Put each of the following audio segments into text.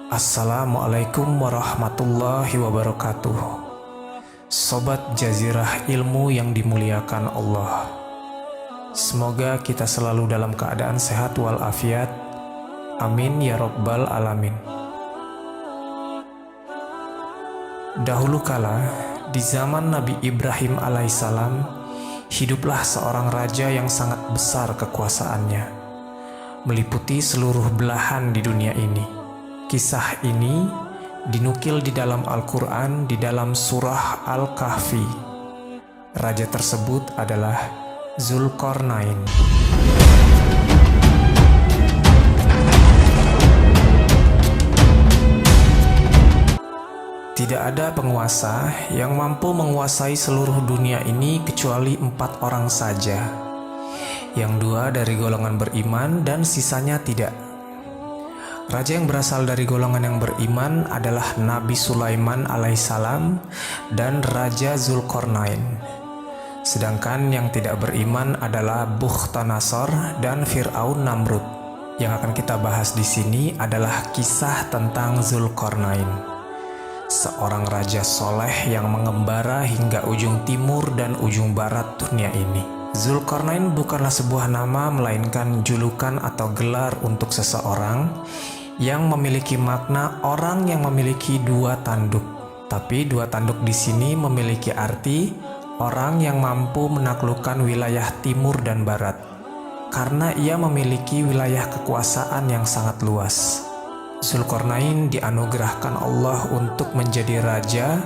Assalamualaikum warahmatullahi wabarakatuh. Sobat Jazirah Ilmu yang dimuliakan Allah, semoga kita selalu dalam keadaan sehat walafiat. Amin ya rabbal alamin. Dahulu kala, di zaman Nabi Ibrahim alaihissalam, hiduplah seorang raja yang sangat besar kekuasaannya, meliputi seluruh belahan di dunia ini. Kisah ini dinukil di dalam Al-Quran di dalam surah Al-Kahfi. Raja tersebut adalah Zulkarnain. Tidak ada penguasa yang mampu menguasai seluruh dunia ini kecuali 4 orang saja, yang 2 dari golongan beriman dan sisanya tidak. Raja yang berasal dari golongan yang beriman adalah Nabi Sulaiman alaihissalam dan Raja Zulkarnain. Sedangkan yang tidak beriman adalah Bukhtanasor dan Fir'aun Namrud. Yang akan kita bahas di sini adalah kisah tentang Zulkarnain, seorang raja soleh yang mengembara hingga ujung timur dan ujung barat dunia ini. Zulkarnain bukanlah sebuah nama, melainkan julukan atau gelar untuk seseorang yang memiliki makna orang yang memiliki 2 tanduk. Tapi 2 tanduk di sini memiliki arti orang yang mampu menaklukkan wilayah timur dan barat, karena ia memiliki wilayah kekuasaan yang sangat luas. Zulkarnain dianugerahkan Allah untuk menjadi raja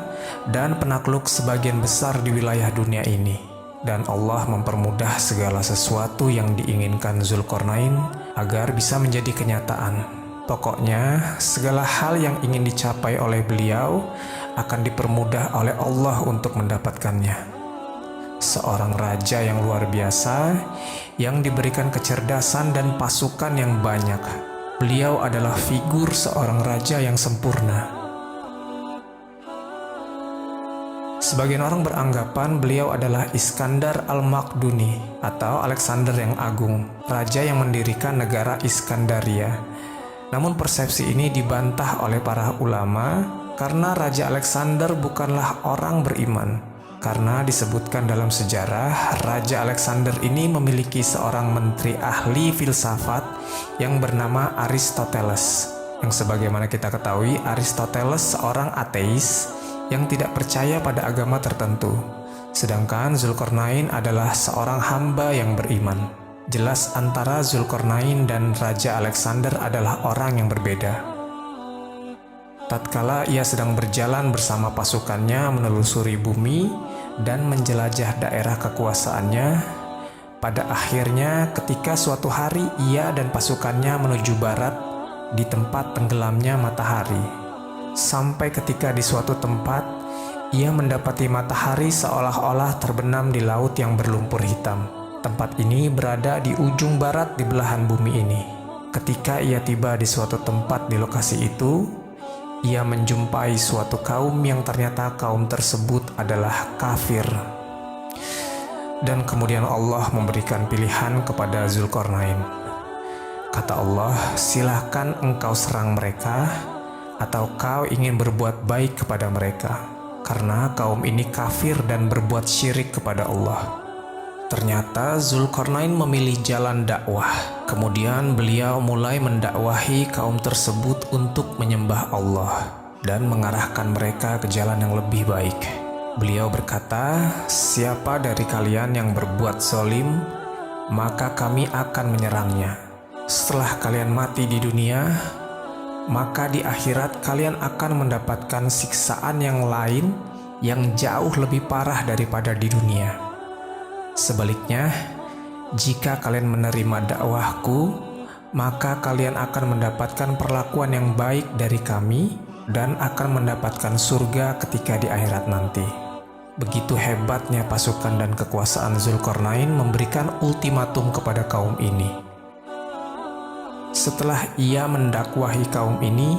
dan penakluk sebagian besar di wilayah dunia ini. Dan Allah mempermudah segala sesuatu yang diinginkan Zulkarnain agar bisa menjadi kenyataan. Pokoknya, segala hal yang ingin dicapai oleh beliau akan dipermudah oleh Allah untuk mendapatkannya. Seorang raja yang luar biasa, yang diberikan kecerdasan dan pasukan yang banyak. Beliau adalah figur seorang raja yang sempurna. Sebagian orang beranggapan beliau adalah Iskandar Al-Makduni atau Alexander yang Agung, raja yang mendirikan negara Iskandaria. Namun persepsi ini dibantah oleh para ulama karena Raja Alexander bukanlah orang beriman. Karena disebutkan dalam sejarah, Raja Alexander ini memiliki seorang menteri ahli filsafat yang bernama Aristoteles. Yang sebagaimana kita ketahui, Aristoteles seorang ateis yang tidak percaya pada agama tertentu. Sedangkan Zulkarnain adalah seorang hamba yang beriman. Jelas antara Zulkarnain dan Raja Alexander adalah orang yang berbeda. Tatkala ia sedang berjalan bersama pasukannya menelusuri bumi dan menjelajah daerah kekuasaannya, pada akhirnya ketika suatu hari ia dan pasukannya menuju barat di tempat tenggelamnya matahari. Sampai ketika di suatu tempat, ia mendapati matahari seolah-olah terbenam di laut yang berlumpur hitam. Tempat ini berada di ujung barat di belahan bumi ini. Ketika ia tiba di suatu tempat di lokasi itu, ia menjumpai suatu kaum yang ternyata kaum tersebut adalah kafir. Dan kemudian Allah memberikan pilihan kepada Zulkarnain. Kata Allah, "Silahkan engkau serang mereka, atau kau ingin berbuat baik kepada mereka, karena kaum ini kafir dan berbuat syirik kepada Allah." Ternyata Zulkarnain memilih jalan dakwah. Kemudian beliau mulai mendakwahi kaum tersebut untuk menyembah Allah dan mengarahkan mereka ke jalan yang lebih baik. Beliau berkata, "Siapa dari kalian yang berbuat zalim, maka kami akan menyerangnya. Setelah kalian mati di dunia, maka di akhirat kalian akan mendapatkan siksaan yang lain yang jauh lebih parah daripada di dunia. Sebaliknya, jika kalian menerima dakwahku, maka kalian akan mendapatkan perlakuan yang baik dari kami dan akan mendapatkan surga ketika di akhirat nanti." Begitu hebatnya pasukan dan kekuasaan Zulkarnain memberikan ultimatum kepada kaum ini. Setelah ia mendakwahi kaum ini,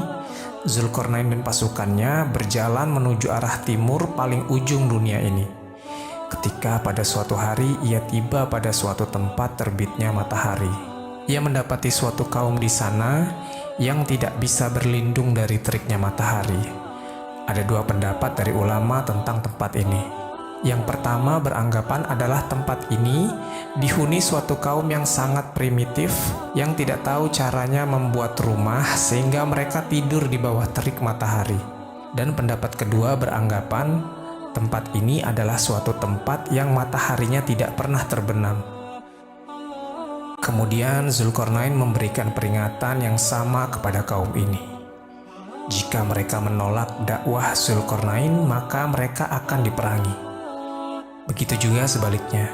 Zulkarnain dan pasukannya berjalan menuju arah timur paling ujung dunia ini. Ketika pada suatu hari ia tiba pada suatu tempat terbitnya matahari, ia mendapati suatu kaum di sana yang tidak bisa berlindung dari teriknya matahari. Ada dua pendapat dari ulama tentang tempat ini. Yang pertama beranggapan adalah tempat ini dihuni suatu kaum yang sangat primitif yang tidak tahu caranya membuat rumah sehingga mereka tidur di bawah terik matahari. Dan pendapat kedua beranggapan tempat ini adalah suatu tempat yang mataharinya tidak pernah terbenam. Kemudian Zulkarnain memberikan peringatan yang sama kepada kaum ini. Jika mereka menolak dakwah Zulkarnain, maka mereka akan diperangi. Begitu juga sebaliknya,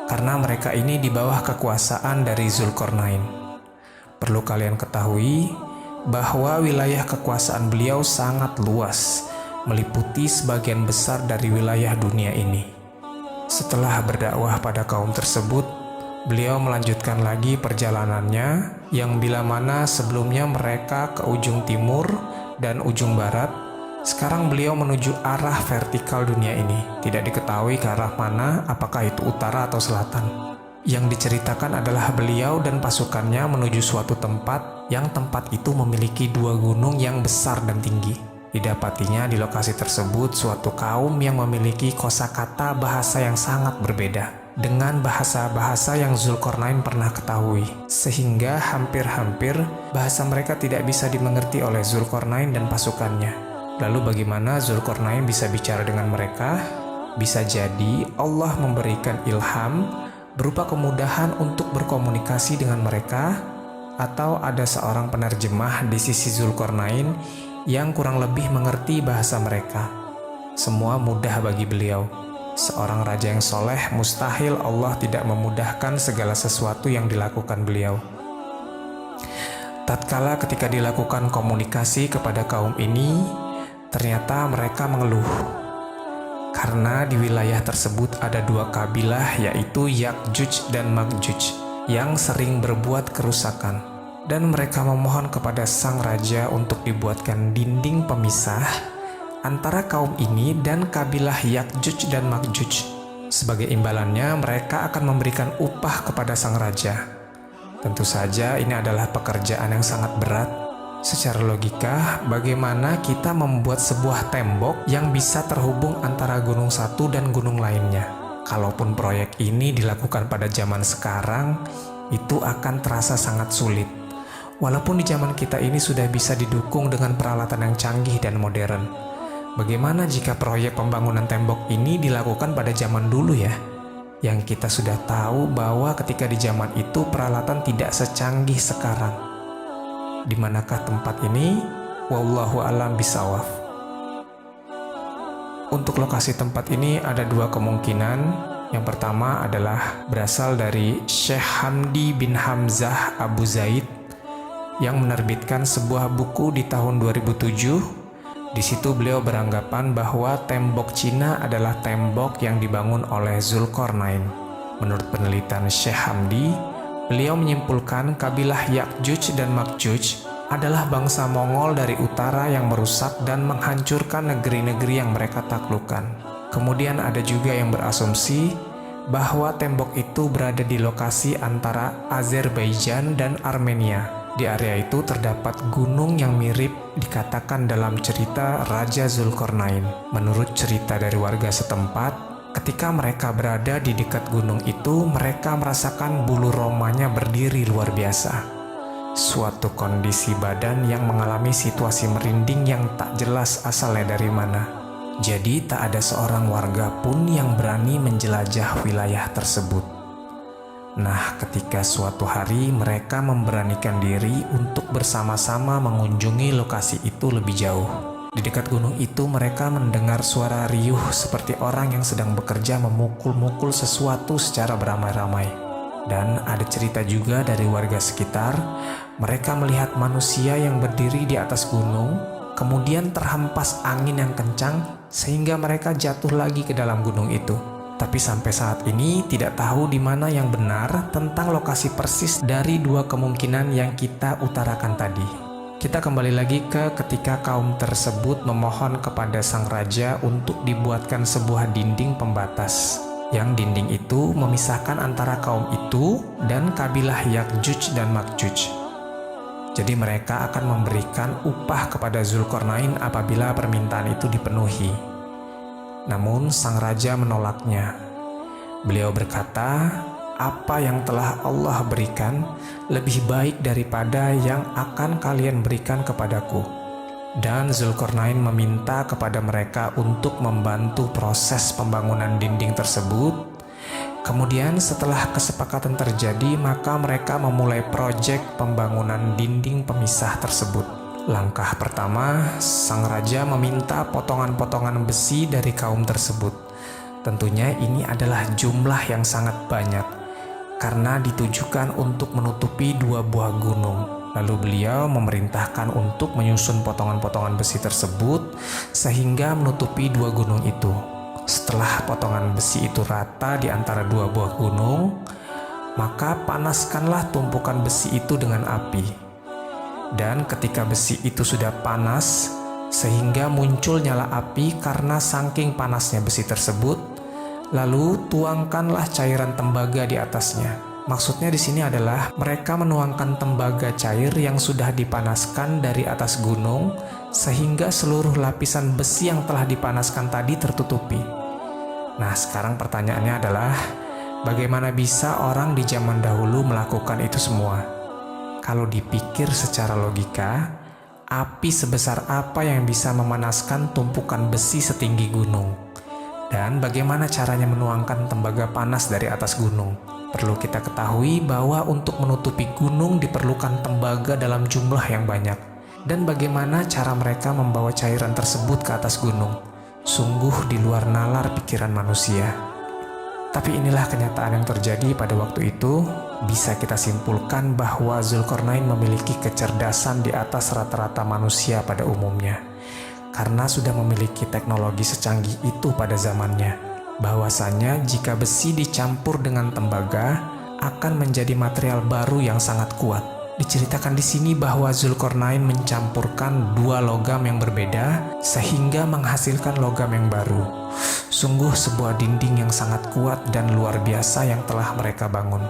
karena mereka ini di bawah kekuasaan dari Zulkarnain. Perlu kalian ketahui bahwa wilayah kekuasaan beliau sangat luas, meliputi sebagian besar dari wilayah dunia ini. Setelah berdakwah pada kaum tersebut, beliau melanjutkan lagi perjalanannya yang bila mana sebelumnya mereka ke ujung timur dan ujung barat, sekarang beliau menuju arah vertikal dunia ini. Tidak diketahui ke arah mana, apakah itu utara atau selatan. Yang diceritakan adalah beliau dan pasukannya menuju suatu tempat yang tempat itu memiliki dua gunung yang besar dan tinggi. Didapatinya di lokasi tersebut suatu kaum yang memiliki kosakata bahasa yang sangat berbeda dengan bahasa-bahasa yang Zulkarnain pernah ketahui, sehingga hampir-hampir bahasa mereka tidak bisa dimengerti oleh Zulkarnain dan pasukannya. Lalu bagaimana Zulkarnain bisa bicara dengan mereka? Bisa jadi Allah memberikan ilham berupa kemudahan untuk berkomunikasi dengan mereka, atau ada seorang penerjemah di sisi Zulkarnain yang kurang lebih mengerti bahasa mereka. Semua mudah bagi beliau. Seorang raja yang soleh, mustahil Allah tidak memudahkan segala sesuatu yang dilakukan beliau. Tatkala ketika dilakukan komunikasi kepada kaum ini, ternyata mereka mengeluh. Karena di wilayah tersebut ada dua kabilah, yaitu Ya'juj dan Ma'juj, yang sering berbuat kerusakan. Dan mereka memohon kepada sang raja untuk dibuatkan dinding pemisah antara kaum ini dan kabilah Ya'juj dan Ma'juj. Sebagai imbalannya, mereka akan memberikan upah kepada sang raja. Tentu saja ini adalah pekerjaan yang sangat berat. Secara logika, bagaimana kita membuat sebuah tembok yang bisa terhubung antara gunung satu dan gunung lainnya? Kalaupun proyek ini dilakukan pada zaman sekarang, itu akan terasa sangat sulit. Walaupun di zaman kita ini sudah bisa didukung dengan peralatan yang canggih dan modern. Bagaimana jika proyek pembangunan tembok ini dilakukan pada zaman dulu ya? Yang kita sudah tahu bahwa ketika di zaman itu peralatan tidak secanggih sekarang. Di manakah tempat ini? Wallahu a'lam bishawab. Untuk lokasi tempat ini ada dua kemungkinan. Yang pertama adalah berasal dari Syekh Hamdi bin Hamzah Abu Zaid yang menerbitkan sebuah buku di tahun 2007. Di situ beliau beranggapan bahwa tembok Cina adalah tembok yang dibangun oleh Zulkarnain. Menurut penelitian Syekh Hamdi, beliau menyimpulkan kabilah Ya'juj dan Ma'juj adalah bangsa Mongol dari utara yang merusak dan menghancurkan negeri-negeri yang mereka taklukkan. Kemudian ada juga yang berasumsi bahwa tembok itu berada di lokasi antara Azerbaijan dan Armenia. Di area itu terdapat gunung yang mirip dikatakan dalam cerita Raja Zulkarnain. Menurut cerita dari warga setempat, ketika mereka berada di dekat gunung itu, mereka merasakan bulu romanya berdiri luar biasa. Suatu kondisi badan yang mengalami situasi merinding yang tak jelas asalnya dari mana. Jadi tak ada seorang warga pun yang berani menjelajah wilayah tersebut. Nah, ketika suatu hari mereka memberanikan diri untuk bersama-sama mengunjungi lokasi itu lebih jauh. Di dekat gunung itu mereka mendengar suara riuh seperti orang yang sedang bekerja memukul-mukul sesuatu secara beramai-ramai. Dan ada cerita juga dari warga sekitar, mereka melihat manusia yang berdiri di atas gunung, kemudian terhempas angin yang kencang sehingga mereka jatuh lagi ke dalam gunung itu. Tapi sampai saat ini tidak tahu di mana yang benar tentang lokasi persis dari dua kemungkinan yang kita utarakan tadi. Kita kembali lagi ke ketika kaum tersebut memohon kepada sang raja untuk dibuatkan sebuah dinding pembatas. Yang dinding itu memisahkan antara kaum itu dan kabilah Ya'juj dan Ma'juj. Jadi mereka akan memberikan upah kepada Zulkarnain apabila permintaan itu dipenuhi. Namun sang raja menolaknya. Beliau berkata, "Apa yang telah Allah berikan lebih baik daripada yang akan kalian berikan kepadaku." Dan Zulkarnain meminta kepada mereka untuk membantu proses pembangunan dinding tersebut. Kemudian setelah kesepakatan terjadi, maka mereka memulai proyek pembangunan dinding pemisah tersebut. Langkah pertama, sang raja meminta potongan-potongan besi dari kaum tersebut. Tentunya ini adalah jumlah yang sangat banyak, karena ditujukan untuk menutupi 2 buah gunung. Lalu beliau memerintahkan untuk menyusun potongan-potongan besi tersebut sehingga menutupi 2 gunung itu. Setelah potongan besi itu rata di antara 2 buah gunung, maka panaskanlah tumpukan besi itu dengan api. Dan ketika besi itu sudah panas, sehingga muncul nyala api karena saking panasnya besi tersebut, lalu tuangkanlah cairan tembaga di atasnya. Maksudnya di sini adalah mereka menuangkan tembaga cair yang sudah dipanaskan dari atas gunung, sehingga seluruh lapisan besi yang telah dipanaskan tadi tertutupi. Nah, sekarang pertanyaannya adalah, bagaimana bisa orang di zaman dahulu melakukan itu semua? Kalau dipikir secara logika, api sebesar apa yang bisa memanaskan tumpukan besi setinggi gunung? Dan bagaimana caranya menuangkan tembaga panas dari atas gunung? Perlu kita ketahui bahwa untuk menutupi gunung diperlukan tembaga dalam jumlah yang banyak. Dan bagaimana cara mereka membawa cairan tersebut ke atas gunung? Sungguh di luar nalar pikiran manusia. Tapi inilah kenyataan yang terjadi pada waktu itu. Bisa kita simpulkan bahwa Zulkarnain memiliki kecerdasan di atas rata-rata manusia pada umumnya, karena sudah memiliki teknologi secanggih itu pada zamannya. Bahwasanya jika besi dicampur dengan tembaga akan menjadi material baru yang sangat kuat. Diceritakan di sini bahwa Zulkarnain mencampurkan 2 logam yang berbeda sehingga menghasilkan logam yang baru. Sungguh sebuah dinding yang sangat kuat dan luar biasa yang telah mereka bangun.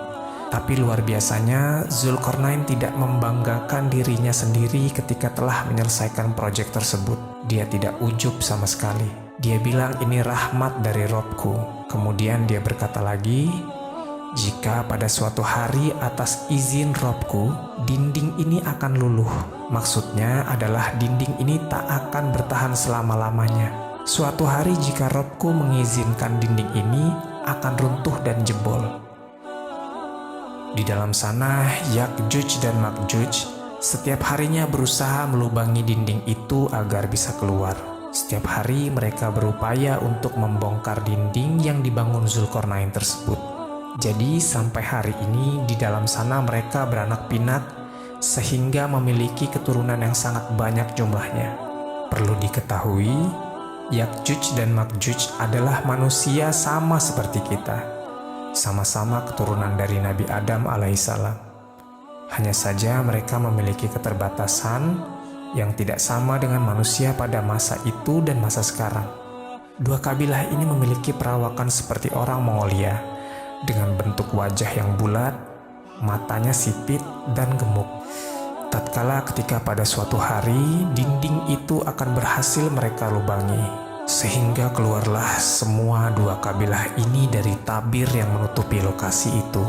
Tapi luar biasanya, Zulkarnain tidak membanggakan dirinya sendiri ketika telah menyelesaikan proyek tersebut. Dia tidak ujub sama sekali. Dia bilang, "Ini rahmat dari Robku." Kemudian dia berkata lagi, "Jika pada suatu hari atas izin Robku, dinding ini akan luluh." Maksudnya adalah dinding ini tak akan bertahan selama-lamanya. Suatu hari jika Robku mengizinkan dinding ini akan runtuh dan jebol. Di dalam sana, Yakjuj dan Makjuj setiap harinya berusaha melubangi dinding itu agar bisa keluar. Setiap hari mereka berupaya untuk membongkar dinding yang dibangun Zulkarnain tersebut. Jadi sampai hari ini di dalam sana mereka beranak pinak sehingga memiliki keturunan yang sangat banyak jumlahnya. Perlu diketahui, Yakjuj dan Makjuj adalah manusia sama seperti kita. Sama-sama keturunan dari Nabi Adam alaihissalam. Hanya saja mereka memiliki keterbatasan yang tidak sama dengan manusia pada masa itu dan masa sekarang. 2 kabilah ini memiliki perawakan seperti orang Mongolia, dengan bentuk wajah yang bulat, matanya sipit dan gemuk. Tatkala ketika pada suatu hari dinding itu akan berhasil mereka lubangi, sehingga keluarlah semua 2 kabilah ini dari tabir yang menutupi lokasi itu.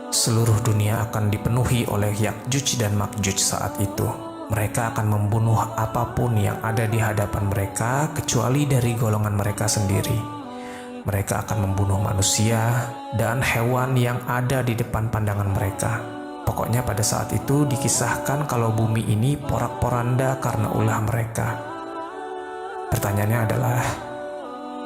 Seluruh dunia akan dipenuhi oleh Yakjuj dan Makjuj saat itu. Mereka akan membunuh apapun yang ada di hadapan mereka kecuali dari golongan mereka sendiri. Mereka akan membunuh manusia dan hewan yang ada di depan pandangan mereka. Pokoknya pada saat itu dikisahkan kalau bumi ini porak-poranda karena ulah mereka. Pertanyaannya adalah,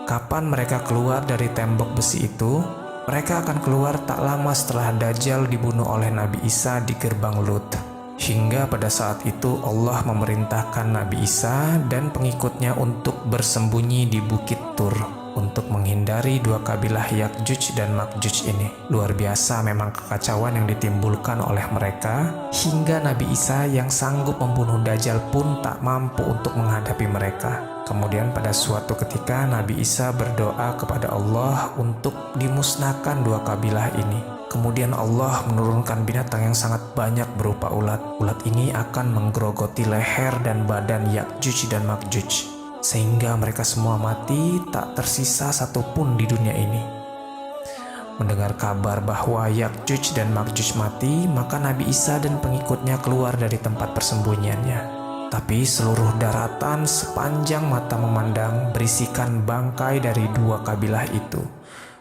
kapan mereka keluar dari tembok besi itu? Mereka akan keluar tak lama setelah Dajjal dibunuh oleh Nabi Isa di gerbang Lut. Hingga pada saat itu Allah memerintahkan Nabi Isa dan pengikutnya untuk bersembunyi di Bukit Tur untuk menghindari 2 kabilah Yakjuj dan Makjuj ini. Luar biasa memang kekacauan yang ditimbulkan oleh mereka, hingga Nabi Isa yang sanggup membunuh Dajjal pun tak mampu untuk menghadapi mereka. Kemudian pada suatu ketika Nabi Isa berdoa kepada Allah untuk dimusnahkan 2 kabilah ini. Kemudian Allah menurunkan binatang yang sangat banyak berupa ulat. Ulat ini akan menggerogoti leher dan badan Ya'juj dan Ma'juj, sehingga mereka semua mati, tak tersisa satupun di dunia ini. Mendengar kabar bahwa Ya'juj dan Ma'juj mati, maka Nabi Isa dan pengikutnya keluar dari tempat persembunyiannya. Tapi seluruh daratan sepanjang mata memandang berisikan bangkai dari dua kabilah itu,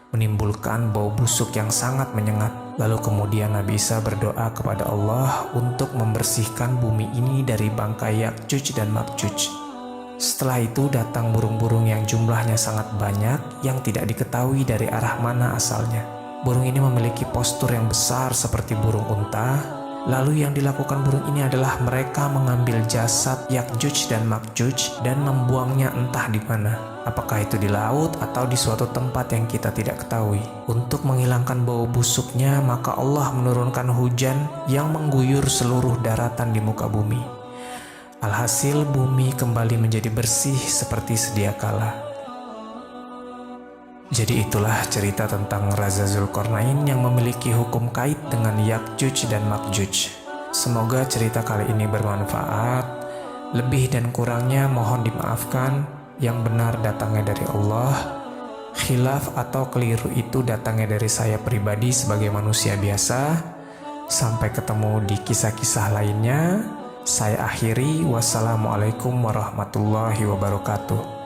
menimbulkan bau busuk yang sangat menyengat. Lalu kemudian Nabi Isa berdoa kepada Allah untuk membersihkan bumi ini dari bangkai Ya'juj dan Ma'juj. Setelah itu datang burung-burung yang jumlahnya sangat banyak yang tidak diketahui dari arah mana asalnya. Burung ini memiliki postur yang besar seperti burung unta. Lalu yang dilakukan burung ini adalah mereka mengambil jasad Ya'juj dan Ma'juj dan membuangnya entah di mana. Apakah itu di laut atau di suatu tempat yang kita tidak ketahui. Untuk menghilangkan bau busuknya, maka Allah menurunkan hujan yang mengguyur seluruh daratan di muka bumi. Alhasil bumi kembali menjadi bersih seperti sedia kala. Jadi itulah cerita tentang Raja Zulkarnain yang memiliki hukum kait dengan Ya'juj dan Ma'juj. Semoga cerita kali ini bermanfaat. Lebih dan kurangnya mohon dimaafkan. Yang benar datangnya dari Allah. Khilaf atau keliru itu datangnya dari saya pribadi sebagai manusia biasa. Sampai ketemu di kisah-kisah lainnya. Saya akhiri. Wassalamualaikum warahmatullahi wabarakatuh.